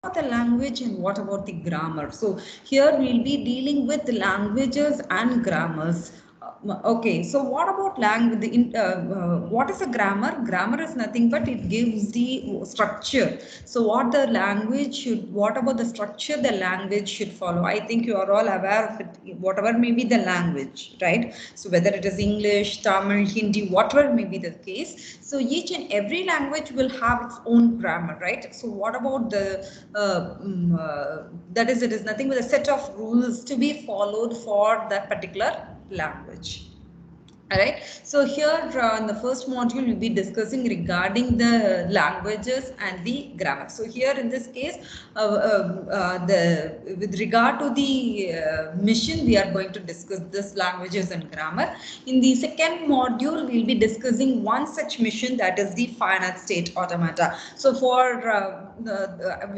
about the language and what about the grammar? So here we'll be dealing with languages and grammars. Okay, so what about language? What is a grammar? Grammar is nothing but it gives the structure. So what the language should, what about the structure the language should follow? I think you are all aware of it, whatever may be the language, right? So whether it is English, Tamil, Hindi, whatever may be the case. So each and every language will have its own grammar, right? So what about the, that is, it is nothing but a set of rules to be followed for that particular language. Alright, so here in the first module we'll be discussing regarding the languages and the grammar. So here in this case, with regard to the mission, we are going to discuss this languages and grammar. In the second module, we'll be discussing one such mission, that is the finite state automata. So for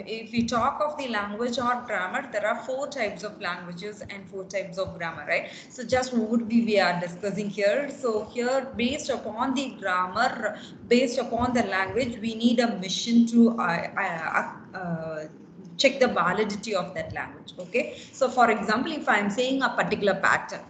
if we talk of the language or grammar, there are 4 types of languages and 4 types of grammar, right? So just would be we are discussing here. So here, based upon the grammar, based upon the language, we need a mission to check the validity of that language. Okay, so for example, if I am saying a particular pattern,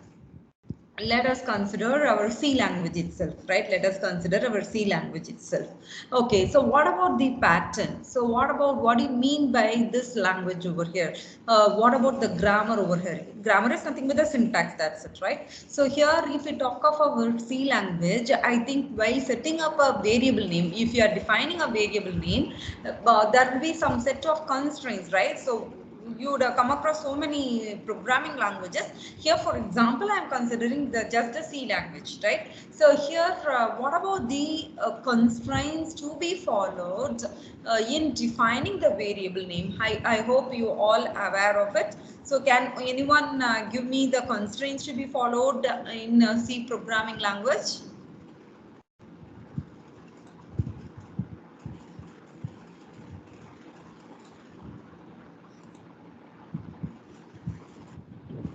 let us consider our C language itself, right? Let us consider our C language itself. Okay, so what about the pattern? So what do you mean by this language over here? What about the grammar over here? Grammar is nothing but the syntax, that's it, right? So here, if we talk of our C language, I think while setting up a variable name, if you are defining a variable name, there will be some set of constraints, right? So you would have come across so many programming languages. Here, for example, I am considering just the C language, right? So here, what about the constraints to be followed in defining the variable name? I hope you all aware of it. So can anyone give me the constraints to be followed in C programming language?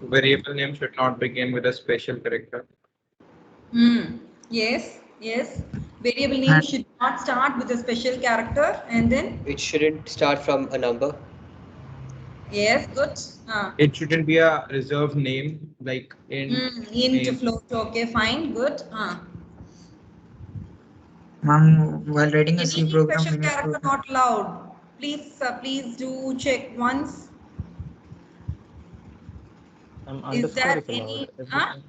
Variable name should not begin with a special character. Yes, yes. Variable name should not start with a special character, and then It shouldn't start from a number. yes, good. It shouldn't be a reserved name like Into name. float. Okay, fine, good. Ma'am, while writing a C Any program, special we need character to. not allowed. Please do check once. Is Underscore there is allowed. any? Everything.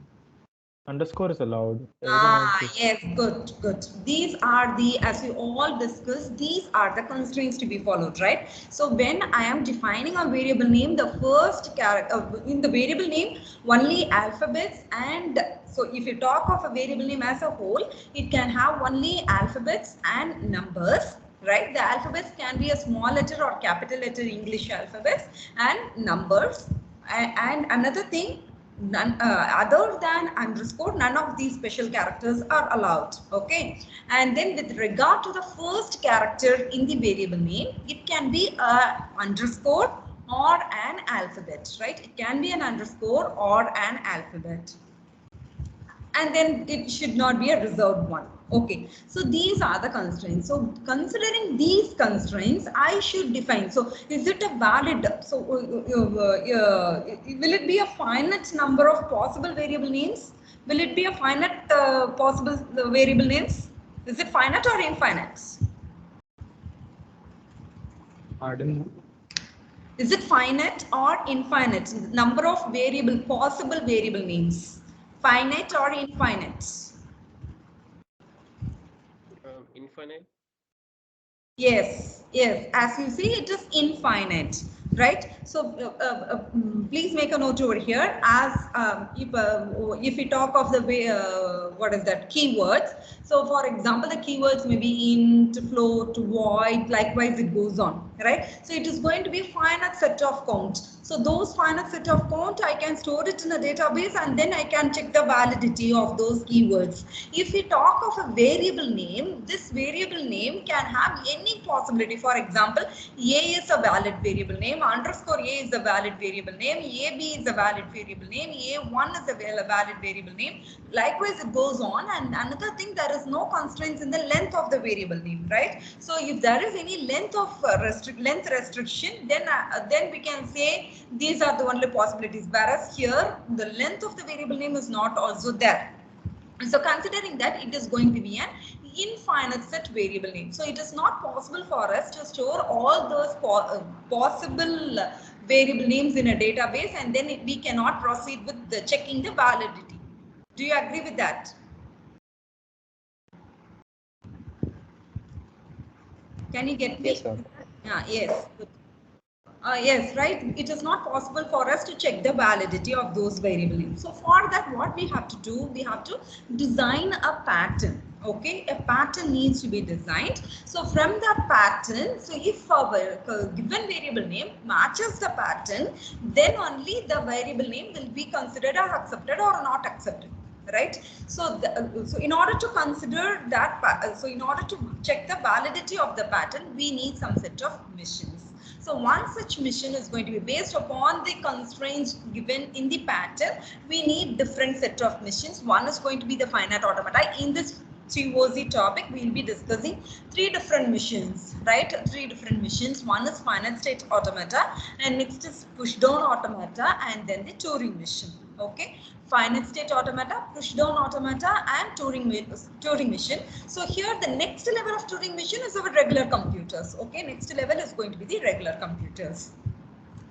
Underscore is allowed. Everything else is. Yes, good, good. These are the, as we all discussed, these are the constraints to be followed, right? So when I am defining a variable name, the first character in the variable name, only alphabets, and so if you talk of a variable name as a whole, it can have only alphabets and numbers, right? The alphabets can be a small letter or capital letter English alphabets and numbers. And another thing, none other than underscore, none of these special characters are allowed. Okay, and then with regard to the first character in the variable name, it can be a underscore or an alphabet, right? It can be an underscore or an alphabet, and then it should not be a reserved one. Okay, so these are the constraints. So considering these constraints, I should define. So is it a valid, so will it be a finite number of possible variable names? Will it be a finite possible variable names? Is it finite or infinite? Pardon? Is it finite or infinite? Number of variable, possible variable names, finite or infinite? Infinite. Yes, yes. As you see, it is infinite, right? So please make a note over here. As if we talk of the way, what is that? Keywords. So for example, the keywords may be int, float, void. Likewise, it goes on, right? So it is going to be a finite set of count. So those finite set of count, I can store it in a database, and then I can check the validity of those keywords. If we talk of a variable name, this variable name can have any possible possibility. For example, A is a valid variable name, underscore A is a valid variable name, AB is a valid variable name, A1 is a valid variable name. Likewise, it goes on. And another thing, there is no constraints in the length of the variable name, right? So if there is any length of length restriction, then we can say these are the only possibilities. Whereas here, the length of the variable name is not also there. So considering that, it is going to be an infinite set variable name. So it is not possible for us to store all those possible variable names in a database, and then we cannot proceed with the checking the validity. Do you agree with that? Can you get me? Yes, ma'am. Yes. Yes, right. It is not possible for us to check the validity of those variable names. So for that, what we have to do, we have to design a pattern. Okay, a pattern needs to be designed. So from that pattern, so if our given variable name matches the pattern, then only the variable name will be considered as accepted or not accepted. Right. So, so in order to consider that, so in order to check the validity of the pattern, we need some set of missions. So one such mission is going to be based upon the constraints given in the pattern. We need different set of missions. One is going to be the finite automata. In this TOC topic, we will be discussing 3 different missions, right? 3 different missions. One is finite state automata, and next is push down automata, and then the Turing mission. Okay, finite state automata, push down automata, and Turing mission. So here the next level of Turing mission is our regular computers. Okay, next level is going to be the regular computers.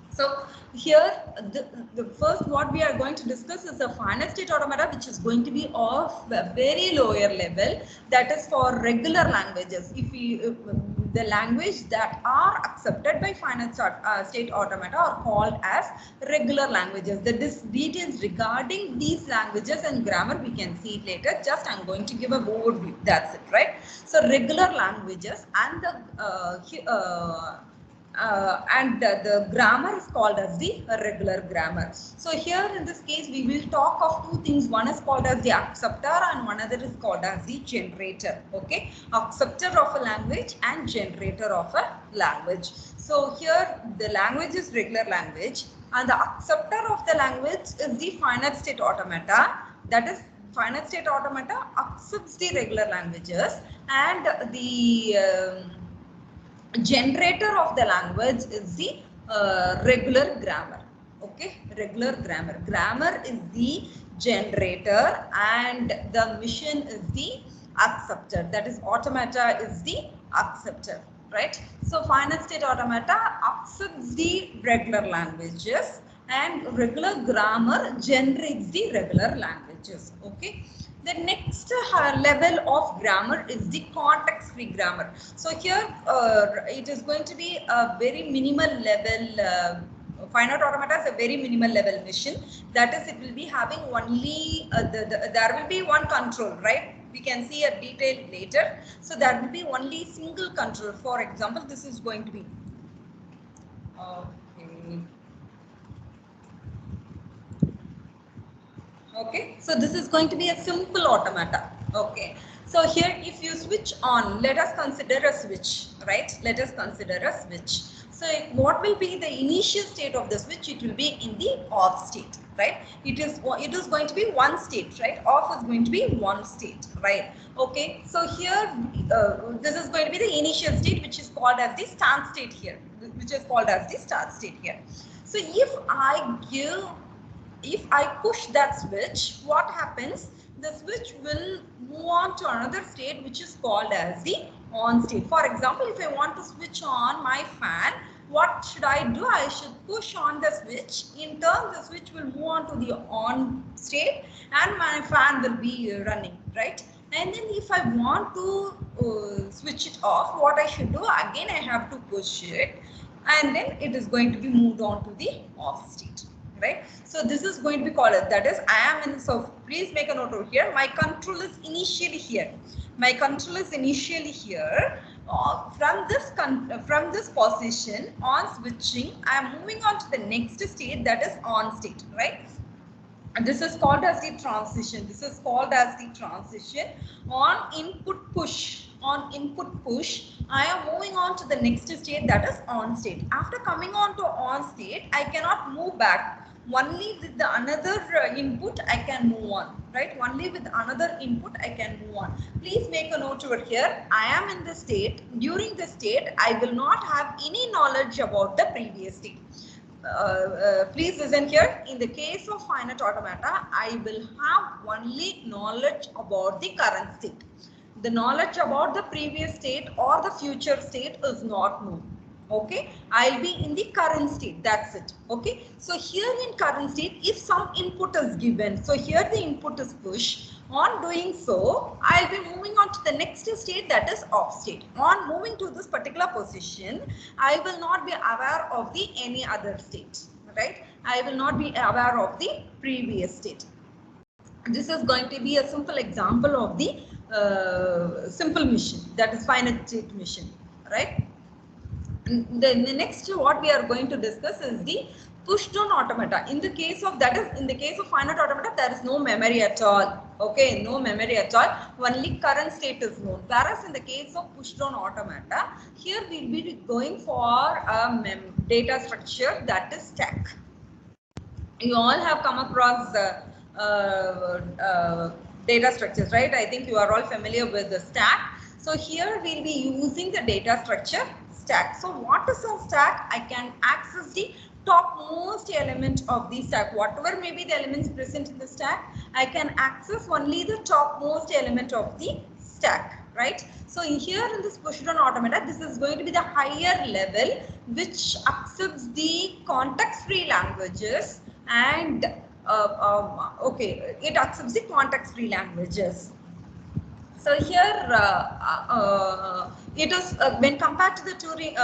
So here the first what we are going to discuss is the finite state automata, which is going to be of a very lower level, that is for regular languages. If the language that are accepted by finite state automata are called as regular languages. The details regarding these languages and grammar we can see it later. Just I'm going to give a overview. That's it, right? So regular languages and the grammar is called as the regular grammar. So here in this case, we will talk of 2 things. One is called as the acceptor and one other is called as the generator. Okay, acceptor of a language and generator of a language. So here the language is regular language and the acceptor of the language is the finite state automata. That is, finite state automata accepts the regular languages, and the generator of the language is the regular grammar. Okay, regular grammar. Grammar is the generator and the mission is the acceptor. That is, automata is the acceptor, right? So finite state automata accepts the regular languages and regular grammar generates the regular languages. Okay. The next level of grammar is the context-free grammar. So here it is going to be a very minimal level. Finite automata is a very minimal level mission. That is, it will be having only there will be one control, right? We can see a detail later. So there will be only single control. For example, this is going to be okay. Okay, so this is going to be a simple automata. Okay, so here if you switch on, let us consider a switch, right? Let us consider a switch. So what will be the initial state of the switch? It will be in the off state, right? It is going to be one state, right? Off is going to be one state, right? Okay, so here this is going to be the initial state, which is called as the start state here, which is called as the start state here. So if I push that switch, what happens? The switch will move on to another state, which is called as the on state. For example, if I want to switch on my fan, what should I do? I should push on the switch. In turn, the switch will move on to the on state and my fan will be running, right? And then if I want to switch it off, what I should do? Again, I have to push it and then it is going to be moved on to the off state. Right, so this is going to be called as, that is, I am in, so please make a note over here, my control is initially here, my control is initially here. From this position on switching, I am moving on to the next state, that is on state, right? And this is called as the transition. This is called as the transition on input push. On input push, I am moving on to the next state, that is on state. After coming on to on state, I cannot move back. Only with the another input I can move on, right? Only with another input I can move on. Please make a note over here. I am in the state. During the state, I will not have any knowledge about the previous state. Please listen here. In the case of finite automata, I will have only knowledge about the current state. The knowledge about the previous state or the future state is not known. Okay, I'll be in the current state. That's it. Okay, so here in current state, if some input is given, so here the input is push. On doing so, I'll be moving on to the next state, that is off state. On moving to this particular position, I will not be aware of the any other state, right? I will not be aware of the previous state. This is going to be a simple example of the simple mission, that is finite state mission, right? The next what we are going to discuss is the push down automata. In the case of finite automata, there is no memory at all. Okay, no memory at all. Only current state is known. Whereas in the case of push down automata, here we will be going for a data structure, that is stack. You all have come across data structures, right? I think you are all familiar with the stack. So here we'll be using the data structure stack. So what is a stack? I can access the topmost element of the stack. Whatever may be the elements present in the stack, I can access only the topmost element of the stack, right? So here in this push down automata, this is going to be the higher level which accepts the context-free languages and okay, it accepts the context-free languages. So here it is when compared to the Turing,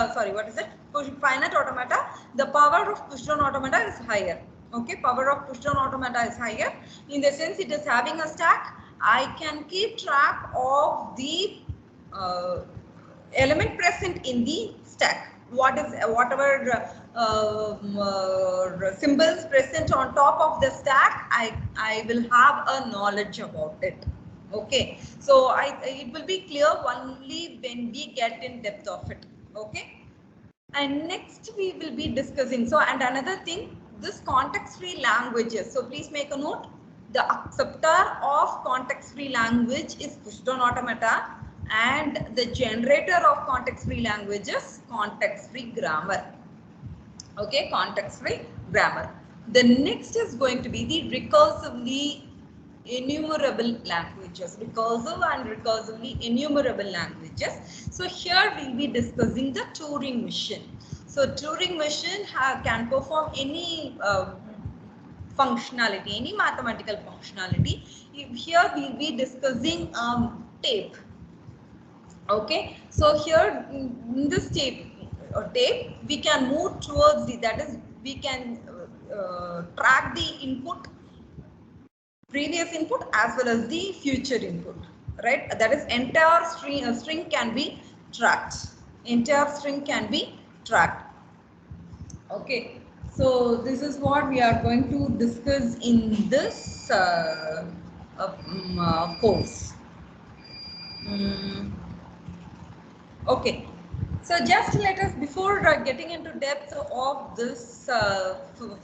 finite automata, the power of push-down automata is higher. Okay, power of push-down automata is higher. In the sense, it is having a stack. I can keep track of the element present in the stack. Whatever symbols present on top of the stack, I will have a knowledge about it. Okay, so it will be clear only when we get in depth of it. Okay, and next we will be discussing. So, and another thing, this context-free languages. So please make a note. The acceptor of context-free language is push-down automata, and the generator of context-free languages, context-free grammar. Okay, context-free grammar. The next is going to be the recursively enumerable languages, recursive and recursively enumerable languages. So here we'll be discussing the Turing machine. So Turing machine can perform any functionality, any mathematical functionality. Here we'll be discussing tape. Okay, so here in this tape, we can move towards the, that is, we can track the input, previous input as well as the future input, right? That is, entire string can be tracked. Entire string can be tracked. Okay, so this is what we are going to discuss in this course. Okay, so just let us, before getting into depth of this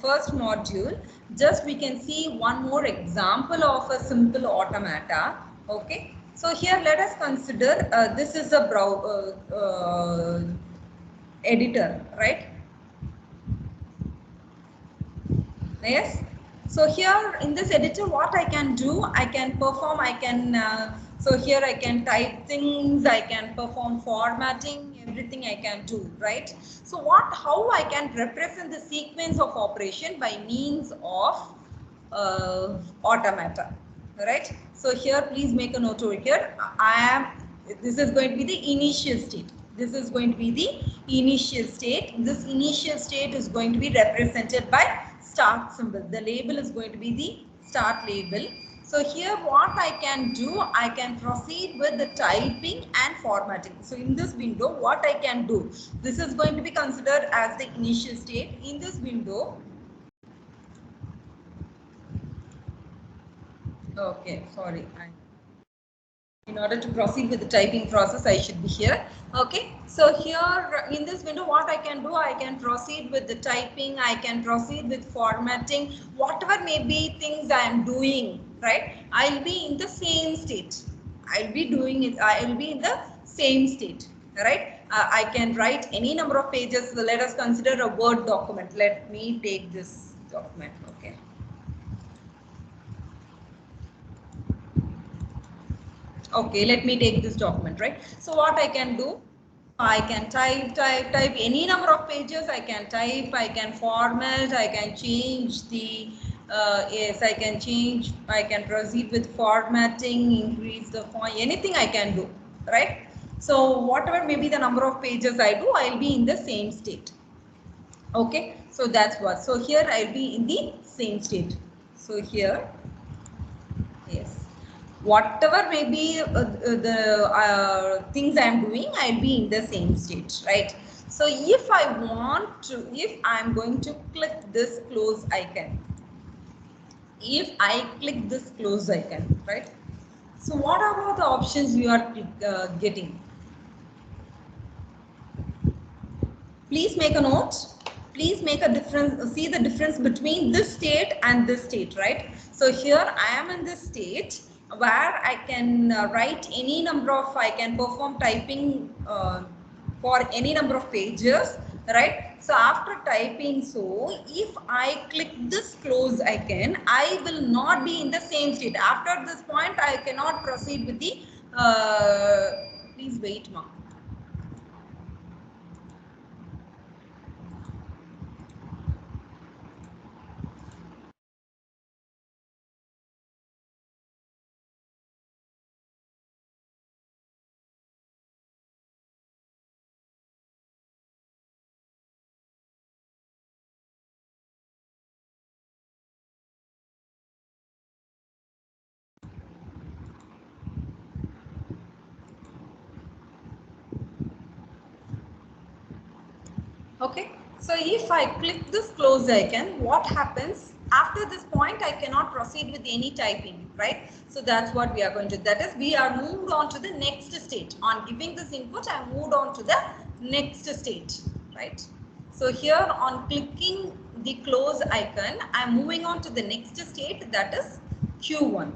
first module, just we can see one more example of a simple automata. Okay, so here let us consider this is a editor, right? Yes. So here in this editor, what I can do, I can perform, so here I can type things, I can perform formatting, everything I can do, right? So how I can represent the sequence of operation by means of automata, right? So here, please make a note over here. This is going to be the initial state. This is going to be the initial state. This initial state is going to be represented by start symbol. The label is going to be the start label. So here what I can do, I can proceed with the typing and formatting. So in this window, what I can do, this is going to be considered as the initial state. In this window, okay, sorry. In order to proceed with the typing process, I should be here. Okay, so here in this window, what I can do, I can proceed with the typing, I can proceed with formatting, whatever may be things I am doing, right? I'll be in the same state. I'll be doing it, I'll be in the same state, right? I can write any number of pages. So let us consider a Word document. Let me take this document, okay? Okay, let me take this document, right? So what I can do, I can type any number of pages. I can type, I can format, I can change the, yes, I can change, I can proceed with formatting, increase the font, anything I can do, right? So whatever may be the number of pages I do, I'll be in the same state. Okay, so that's what. So here I'll be in the same state. So here, yes. Whatever may be the things I am doing, I'll be in the same state, right? So if I want to, if I'm going to click this close icon, if I click this close icon, right? So what are the options you are getting? Please make a note. Please make a difference, see the difference between this state and this state, right? So here I am in this state where I can write any number of, I can perform typing for any number of pages, right? So after typing, so if I click this close icon, I will not be in the same state. After this point, I cannot proceed with the, please wait, ma'am. Okay, so if I click this close icon, what happens? After this point, I cannot proceed with any typing, right? So that's what we are going to do. That is, we are moved on to the next state. On giving this input, I moved on to the next state, right? So here on clicking the close icon, I'm moving on to the next state, that is Q1.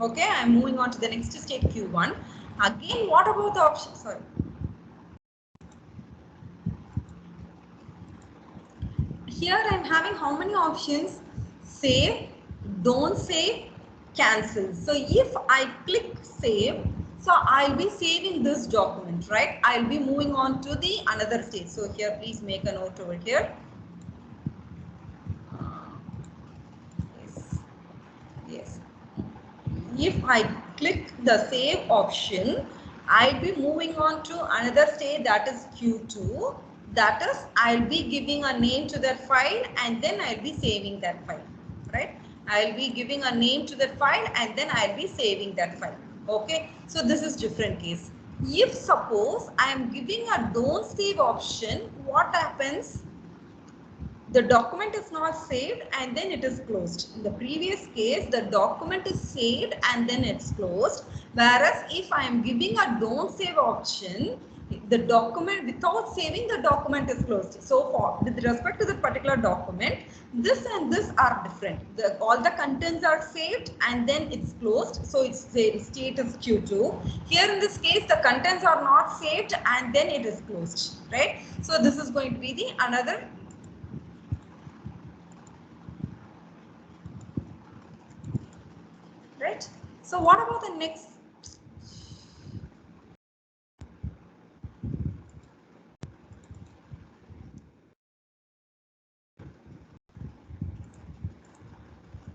Okay, I'm moving on to the next state, Q1. Again, what about the option? Sorry. Here I'm having how many options? Save, don't save, cancel. So if I click save, so I'll be saving this document, right? I'll be moving on to the another stage. So here, please make a note over here. Yes. Yes. If I click the save option, I'll be moving on to another stage, that is Q2. That is, I'll be giving a name to that file and then I'll be saving that file, right? I'll be giving a name to that file and then I'll be saving that file. Okay, so this is different case. If suppose I am giving a don't save option, what happens? The document is not saved and then it is closed. In the previous case, the document is saved and then it's closed. Whereas if I am giving a don't save option, the document without saving, the document is closed. So for with respect to the particular document, this and this are different. All the contents are saved and then it's closed. So its state is Q2. Here in this case, the contents are not saved and then it is closed, right? So this is going to be the another. Right. So what about the next?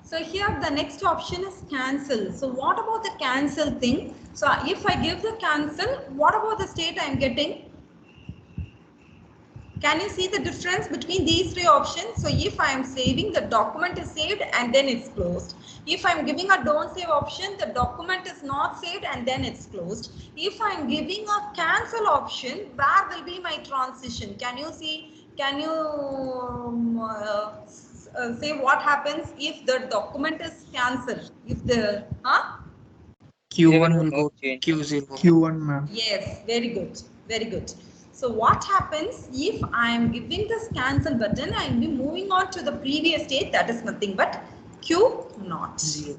So here the next option is cancel. So what about the cancel thing? So if I give the cancel, what about the state I am getting? Can you see the difference between these three options? So if I am saving, the document is saved and then it's closed. If I am giving a don't save option, the document is not saved and then it's closed. If I am giving a cancel option, where will be my transition? Can you see? Can you say what happens if the document is cancelled? If the Q1 will go change. Q0. Q1, ma'am. Yes, very good, very good. So what happens if I am giving this cancel button, I will be moving on to the previous state, that is nothing but Q naught. 0.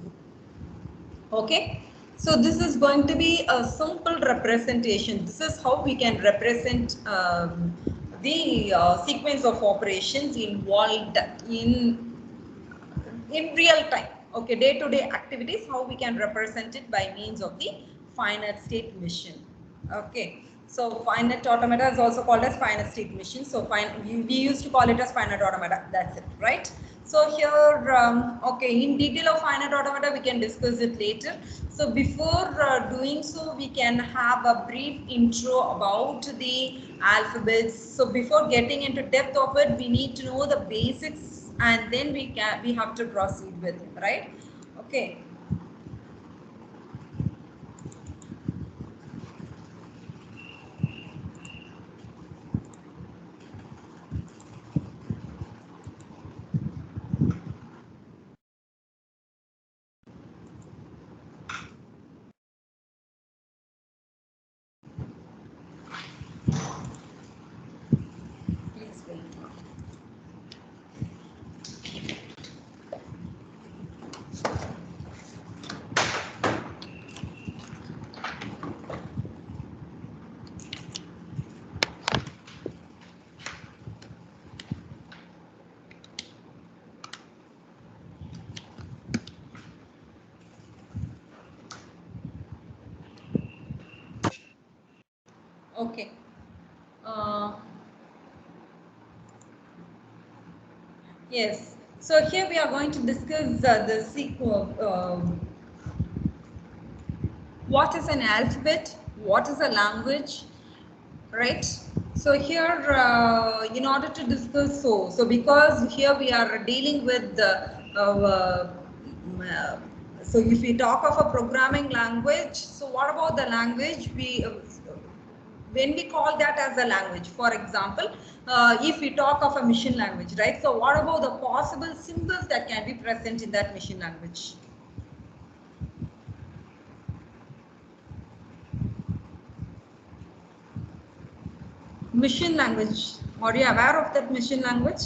Okay, so this is going to be a simple representation. This is how we can represent the sequence of operations involved in real time. Okay, day-to-day activities, how we can represent it by means of the finite state machine. Okay, so finite automata is also called as finite state machine. So we used to call it as finite automata. That's it, right? So here, okay, in detail of finite automata, we can discuss it later. So before doing so, we can have a brief intro about the alphabets. So before getting into depth of it, we need to know the basics, and then we have to proceed with it, right? Okay. Please wait. Okay. Yes. So here we are going to discuss the sequel. What is an alphabet? What is a language? Right. So here, in order to discuss, so because here we are dealing with the. So if we talk of a programming language, so what about the language? When we call that as a language, for example, if we talk of a machine language, right? So what about the possible symbols that can be present in that machine language? Machine language, are you aware of that machine language?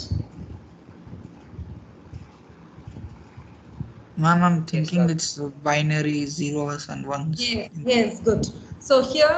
Ma'am, I'm thinking ma'am. it's binary zeros and ones. Yes, good. So here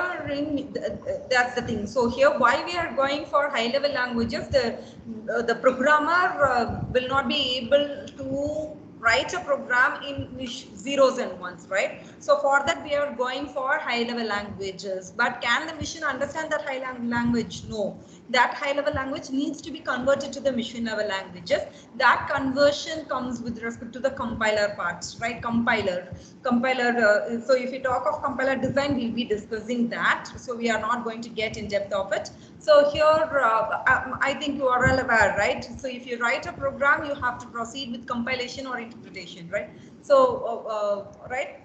that's the thing. So here why we are going for high level languages, the programmer will not be able to write a program in zeros and ones, right? So for that we are going for high level languages. But can the machine understand that high level language? No. That high level language needs to be converted to the machine level languages. That conversion comes with respect to the compiler parts, right? Compiler. So if you talk of compiler design, we'll be discussing that. So we are not going to get in depth of it. So here, I think you are well aware, right? So if you write a program, you have to proceed with compilation or interpretation, right? So, right?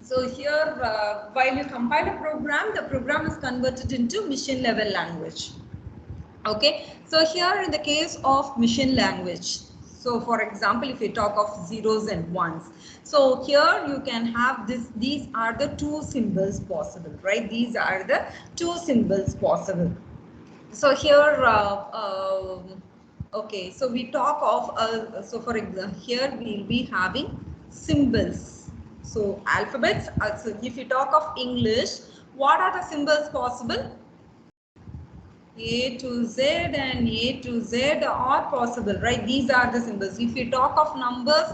So here, while you compile a program, the program is converted into machine level language. Okay, so here in the case of machine language, so for example, if you talk of zeros and ones, so here you can have this, these are the two symbols possible, right? These are the two symbols possible. So here, okay, so we talk of, so for example, here we'll be having symbols. So alphabets, so if you talk of English, what are the symbols possible? A to Z and A to Z are possible, right? These are the symbols. If you talk of numbers,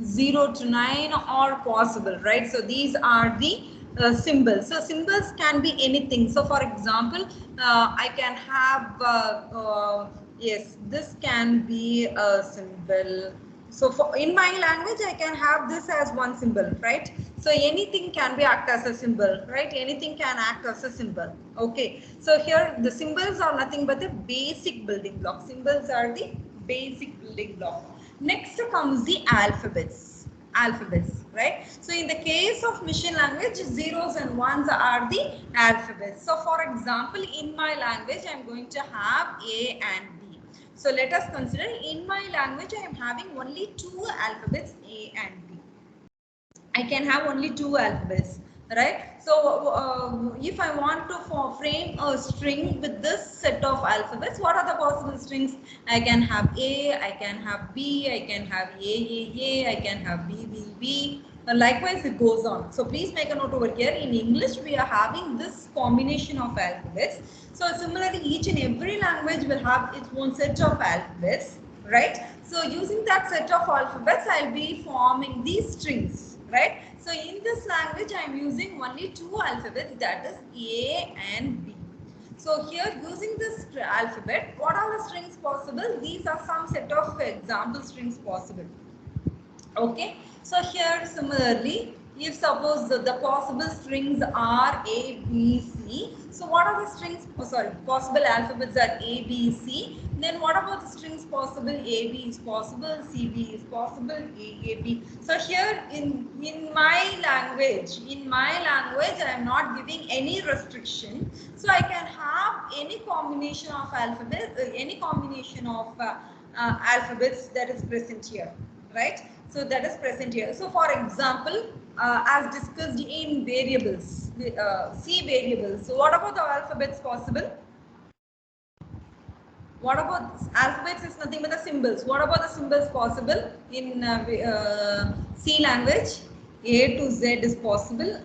0 to 9 are possible, right? So these are the symbols. So symbols can be anything. So for example, I can have, yes, this can be a symbol. So for in my language, I can have this as one symbol, right? So anything can be act as a symbol, right? Anything can act as a symbol. Okay. So here the symbols are nothing but the basic building block. Symbols are the basic building block. Next comes the alphabets. Alphabets, right? So in the case of machine language, zeros and ones are the alphabets. So for example, in my language, I'm going to have A and B. So let us consider in my language, I am having only two alphabets, A and B. I can have only 2 alphabets, right? So if I want to frame a string with this set of alphabets, what are the possible strings? I can have A, I can have B, I can have A, I can have B. Likewise, it goes on. So please make a note over here. In English, we are having this combination of alphabets. So similarly, each and every language will have its own set of alphabets, right? So using that set of alphabets, I'll be forming these strings, right? So in this language, I'm using only 2 alphabets, that is A and B. So here using this alphabet, what are the strings possible? These are some set of example strings possible. Okay, so here similarly, if suppose the possible strings are A, B, C. So what are the strings? Oh, sorry, possible alphabets are A, B, C. Then what about the strings possible? A, B is possible, C, B is possible, A, B. So here in my language, I am not giving any restriction. So I can have any combination of alphabets, alphabets that is present here, right? So that is present here. So for example, as discussed in variables, C variables. So what about the alphabets possible? What about alphabets is nothing but the symbols. What about the symbols possible in C language? A to Z is possible.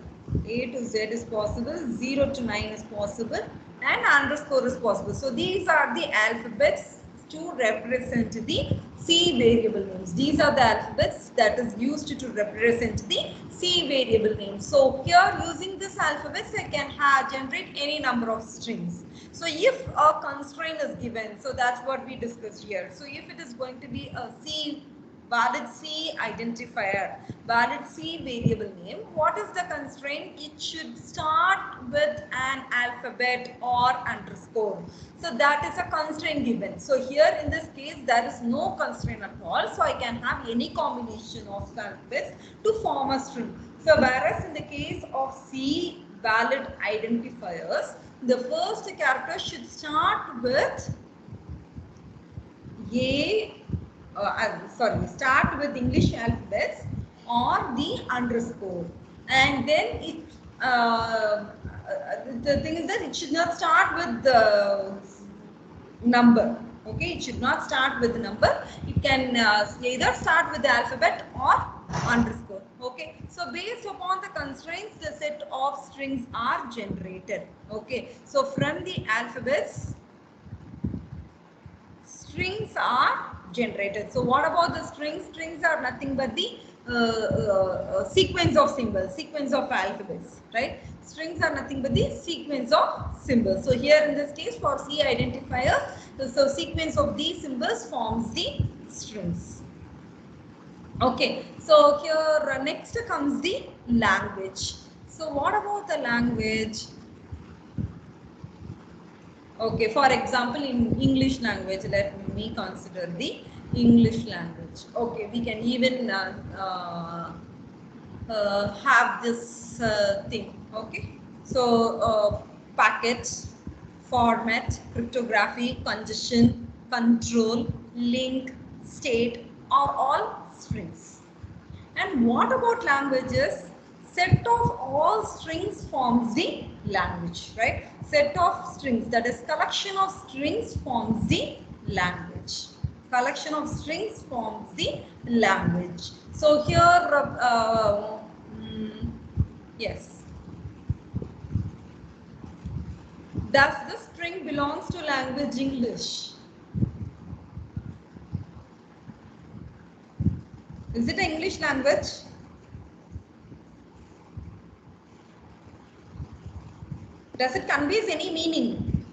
A to Z is possible. 0 to 9 is possible. And underscore is possible. So these are the alphabets to represent the C variable names. These are the alphabets that is used to represent the C variable names. So here using this alphabets, I can generate any number of strings. So if a constraint is given, so that's what we discussed here. So if it is going to be a C, valid C identifier, valid C variable name, what is the constraint? It should start with an alphabet or underscore. So that is a constraint given. So here in this case, there is no constraint at all. So I can have any combination of alphabets to form a string. So whereas in the case of C valid identifiers, the first character should start with start with English alphabets or the underscore, and then it the thing is that it should not start with the number. Okay, it should not start with the number. It can either start with the alphabet or underscore. Okay, so based upon the constraints, the set of strings are generated. Okay, so from the alphabets, strings are generated. So what about the strings? Strings are nothing but the sequence of symbols, sequence of alphabets, right? Strings are nothing but the sequence of symbols. So here in this case for C identifier, so sequence of these symbols forms the strings. Okay, so here next comes the language. So what about the language? Okay, for example, in English language, let me consider the English language. Okay, we can even have this thing. Okay, so packet, format, cryptography, congestion, control, link, state are all strings. And what about languages? Set of all strings forms the language, right? Set of strings, that is collection of strings forms the language. Collection of strings forms the language. So here, yes. Does the string belongs to language English? Is it an English language? Does it conveys any meaning?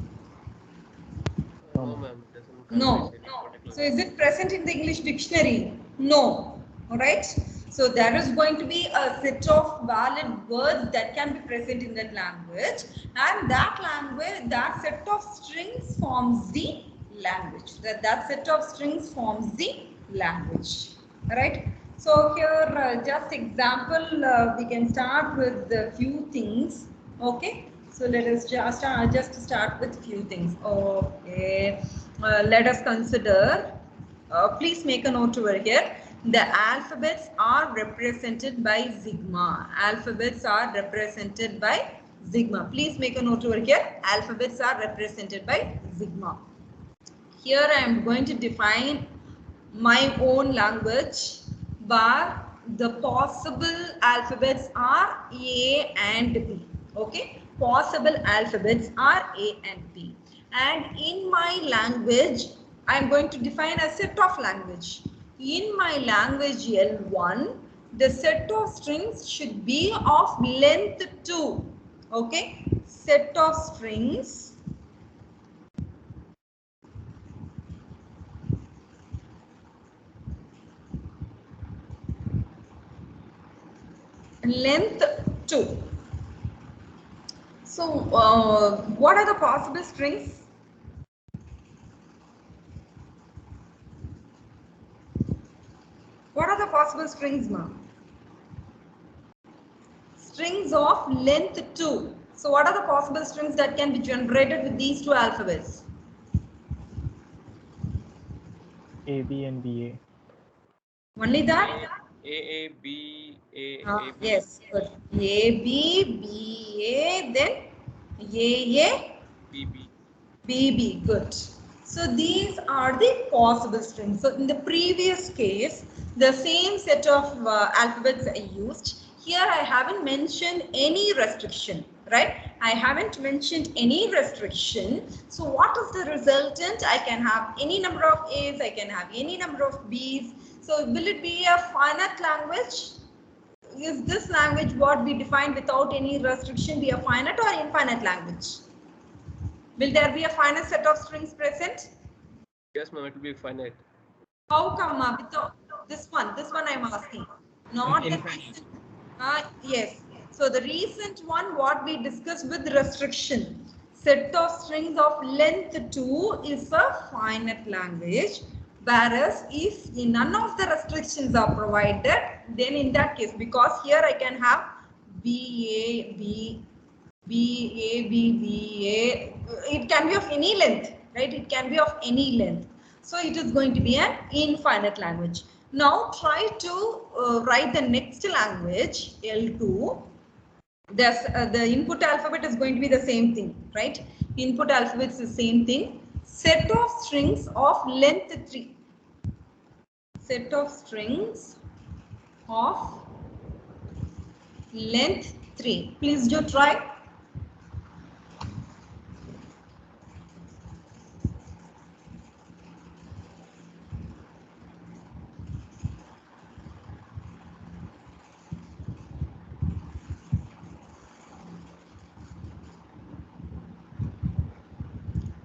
No, ma'am, it doesn't No. convey any particular. So is it present in the English dictionary? No. All right. So there is going to be a set of valid words that can be present in that language, and that language, that set of strings forms the language. That set of strings forms the language. All right. So here, just example, we can start with a few things. Okay. So let us just start with few things. Okay, let us consider. Please make a note over here. the alphabets are represented by sigma. Alphabets are represented by sigma. Please make a note over here. Alphabets are represented by sigma. Here I am going to define my own language where the possible alphabets are A and B. Okay, possible alphabets are A and B. And in my language, I am going to define a set of language. In my language L1, the set of strings should be of length 2. Okay, set of strings length 2. So what are the possible strings? What are the possible strings, ma'am? Strings of length 2. So what are the possible strings that can be generated with these two alphabets? AB and BA. Only that? A, B, A, B. Yes, good. A, B, B, A, then A, B, B. BB, good. So these are the possible strings. So in the previous case, the same set of alphabets I used. Here I haven't mentioned any restriction, right? I haven't mentioned any restriction. So what is the resultant? I can have any number of A's, I can have any number of B's. So will it be a finite language? Is this language what we defined without any restriction be a finite or infinite language? Will there be a finite set of strings present? Yes, ma'am, it will be finite. How come without this one I'm asking, not the Infinite. recent. Yes, so the recent one what we discussed with restriction, set of strings of length 2 is a finite language, whereas if none of the restrictions are provided, then in that case, because here I can have B, A, B, B, A, B, B, A, it can be of any length, right? It can be of any length. So it is going to be an infinite language. Now try to write the next language, L2. The input alphabet is going to be the same thing, right? Input alphabet is the same thing. Set of strings of length 3. Set of strings of length 3. Please do try.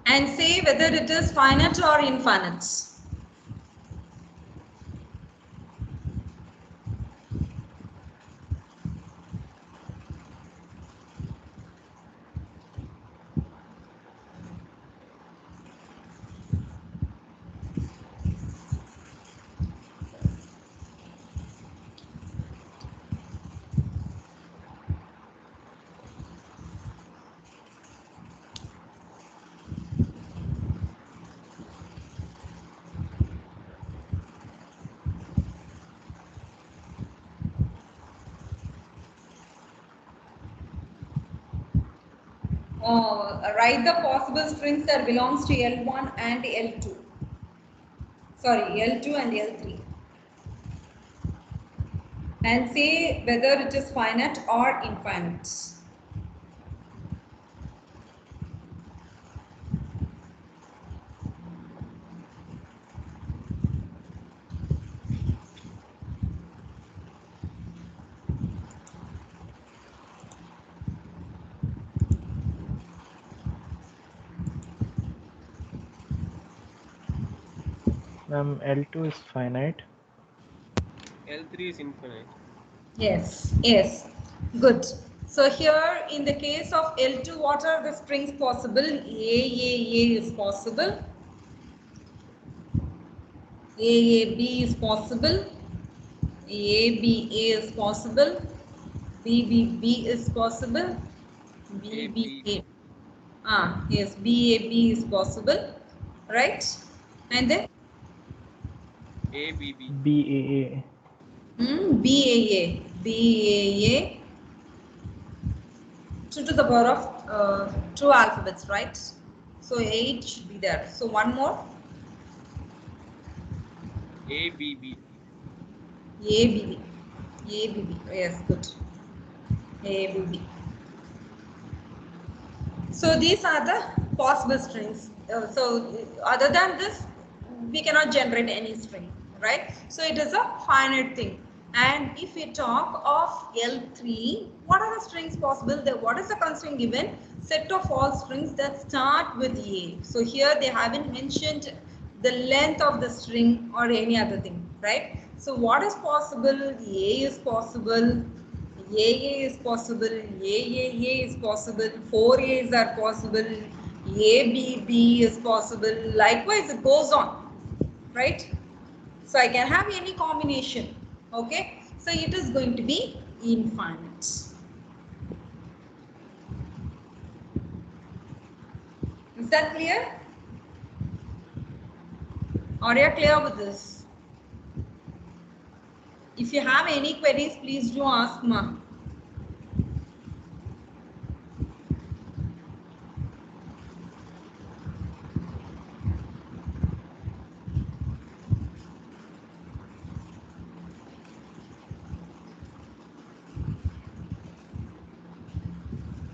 And say whether it is finite or infinite. Write the possible strings that belongs to L1 and L2. Sorry, L2 and L3. And say whether it is finite or infinite. L2 is finite. L3 is infinite. Yes, yes, good. So here in the case of L2, what are the strings possible? A is possible. B is possible. A is possible. B is possible. B. Yes, B is possible, right? And then ABB. BAA. BAA. BAA. 2 to the power of 2 alphabets, right? So 8 should be there. So one more. ABB. ABB. ABB. Yes, good. ABB. So these are the possible strings. So other than this, we cannot generate any string, right? So it is a finite thing. And if we talk of L3, what are the strings possible? What is the constraint given? Set of all strings that start with A. So here they haven't mentioned the length of the string or any other thing, right? So what is possible? A is possible. AA is possible, AAA is possible, 4 A's are possible, ABB is possible. Likewise, it goes on, right? So I can have any combination, okay? So it is going to be infinite. Is that clear? Are you clear with this? If you have any queries, please do ask Ma.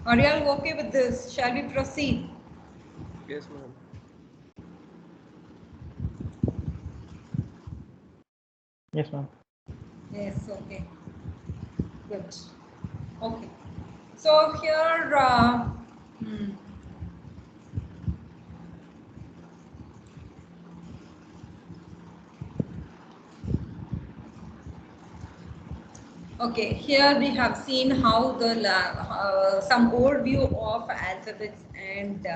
Are you all okay with this? Shall we proceed? Yes, ma'am. Yes, ma'am. Yes, okay. Good. Okay. So here, okay, here we have seen how the some overview of alphabets and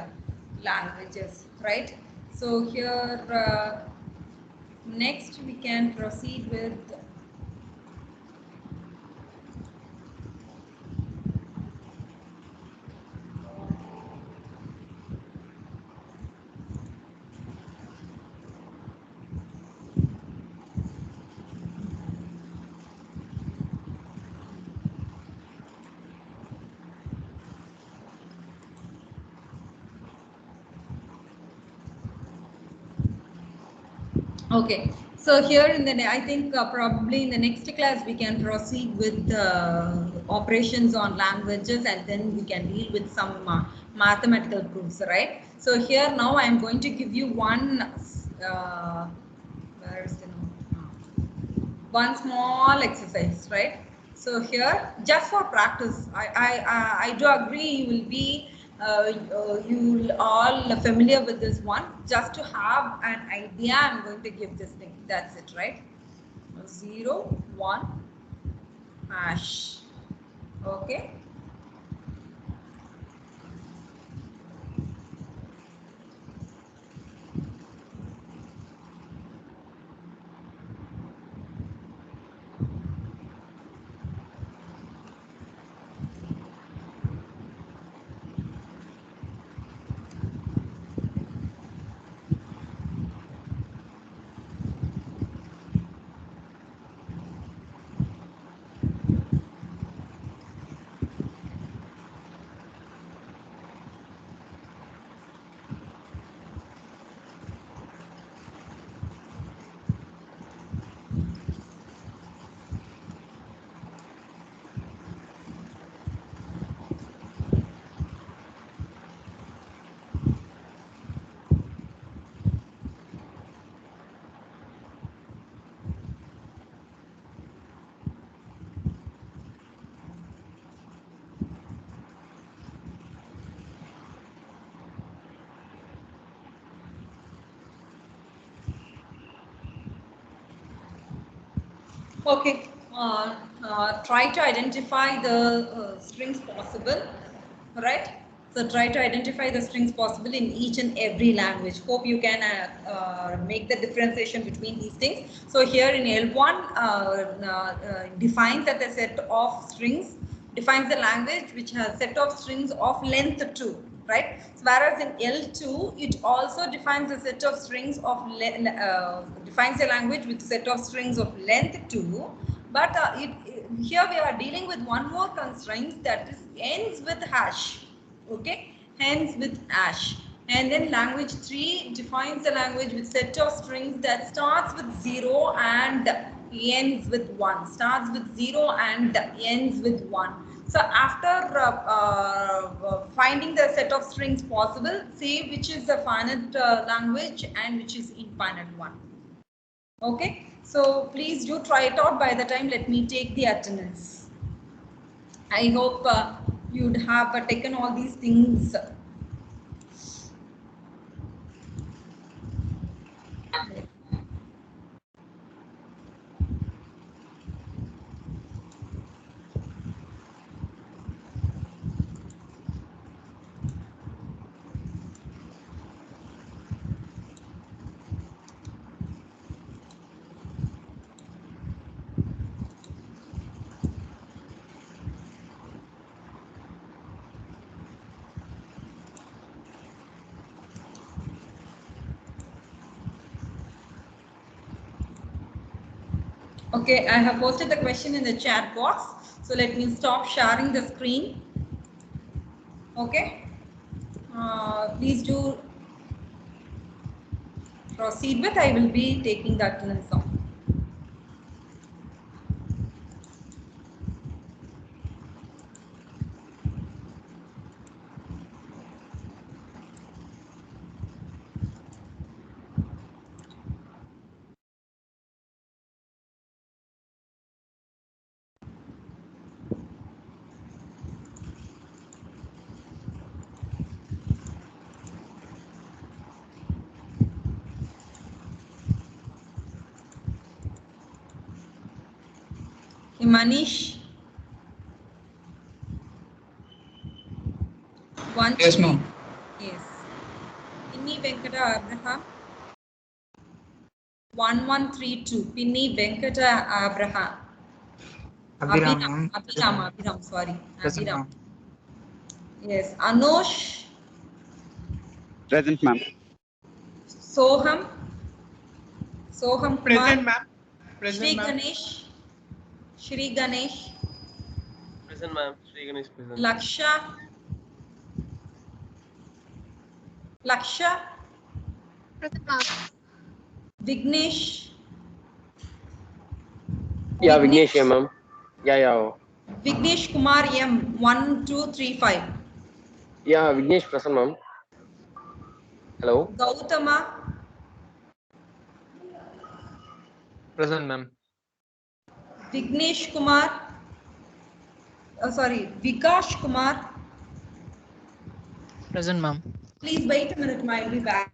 languages, right? So here, next we can proceed with. Okay, so here in the I think probably in the next class we can proceed with operations on languages, and then we can deal with some mathematical proofs, right? So here now I am going to give you one. Where is the one small exercise, right? So here, just for practice, I do agree you will be you all familiar with this one. Just to have an idea, I'm going to give this thing. That's it, right? 0, 1, hash. Okay. Okay, try to identify the strings possible, right? So try to identify the strings possible in each and every language. Hope you can make the differentiation between these things. So here in L1 defines that a set of strings defines the language which has set of strings of length 2, right? So whereas in L2, it also defines a set of strings of defines a language with set of strings of length 2. But here we are dealing with one more constraint, that is ends with hash. Okay, ends with hash. And then language 3 defines a language with set of strings that starts with 0 and ends with 1. Starts with 0 and ends with 1. So after finding the set of strings possible, say which is the finite language and which is infinite one. Okay, so please do try it out. By the time, let me take the attendance. I hope you'd have taken all these things. Okay, I have posted the question in the chat box. So let me stop sharing the screen. Okay, please do proceed with. I will be taking the attendance off. Okay, Manish. One. Yes, ma'am. Yes. Pinni Venkata Abraham. 1132. Pinni Venkata Abraham. Abhiram, ma'am. Abhiram, sorry. Present, Abhiram. ma'am. Yes. Anosh. Present, ma'am. Soham. Soham Kumar. Present, ma'am. Shri Present, ma'am. Ganesh. Shri Ganesh. Present, ma'am. Sri Ganesh present. Laksha. Laksha. Vignesh. Yeah, Vignesh, yeah, ma'am. Yeah. Vignesh Kumar M. 1235. Yeah, Vignesh present, ma'am. Hello. Gautama. Present, ma'am. Vignesh Kumar. Sorry, Vikash Kumar. Present, ma'am. Please wait a minute, I'll be back.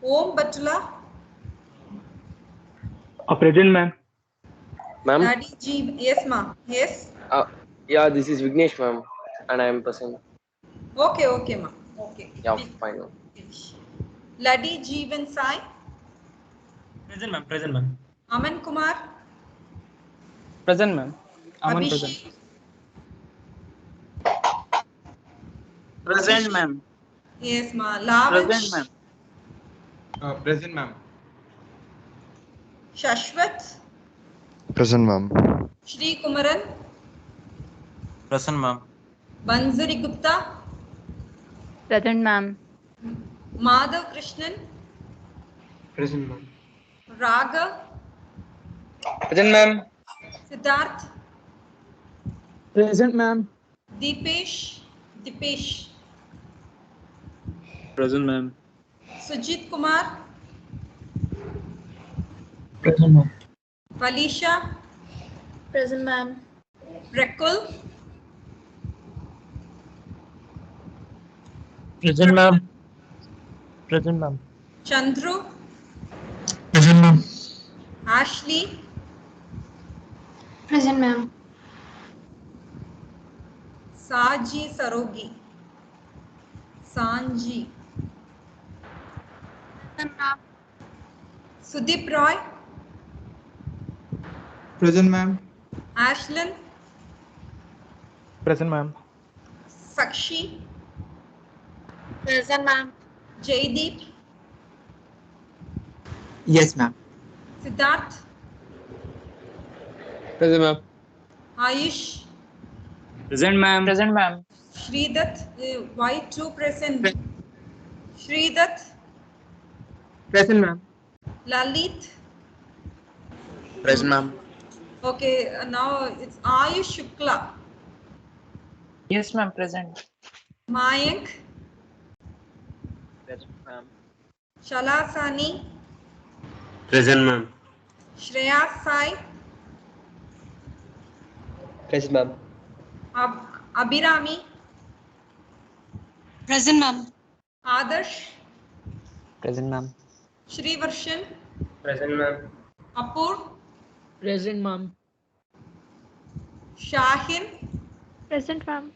Om Batula. Present, ma'am. Ma'am. Daddy G. Yes, ma'am. Yes. Yeah, this is Vignesh, ma'am, and I am present. Okay, ma'am. Okay. Yeah, fine. Ma'am. Laddy Jeevan Sai. Present, ma'am. Present, ma'am. Aman Kumar. Present, ma'am. Aman present. Abhishek. Present, ma'am. Yes, ma'am. Present, ma'am. Lavish. Present, ma'am. Shashwat. Present, ma'am. Shri Kumaran. Present, ma'am. Banzari Gupta. Present, ma'am. Madhav Krishnan. Present, ma'am. Raga. Present, ma'am. Siddharth. Present, ma'am. Dipesh. Present, ma'am. Sujit Kumar. Present, ma'am. Felicia. Present, ma'am. Rekul. Present, ma'am. Present, ma'am. Chandru, Present, ma'am. Ashley, Present, ma'am. Saji Sarogi, Sanji, Present, ma'am. Sudeep Roy, Present, ma'am. Ashlyn, Present, ma'am. Sakshi, Present, ma'am. Jaydeep, Yes, ma'am. Siddharth, Present, ma'am. Ayush, Present, ma'am. Present, ma'am. Shridath, why two present? Shridath, Present, ma'am. Lalit. Present, ma'am. Okay, now it's Ayush Shukla, Yes, ma'am. Present. Mayank, Present, ma'am. Shala Sani, Present, ma'am. Shreya Sai, Present, ma'am. Abhirami, Present, ma'am. Adarsh, Present, ma'am. Shrivarshan, Present, ma'am. Apur, Present, ma'am. Shahin, Present, ma'am.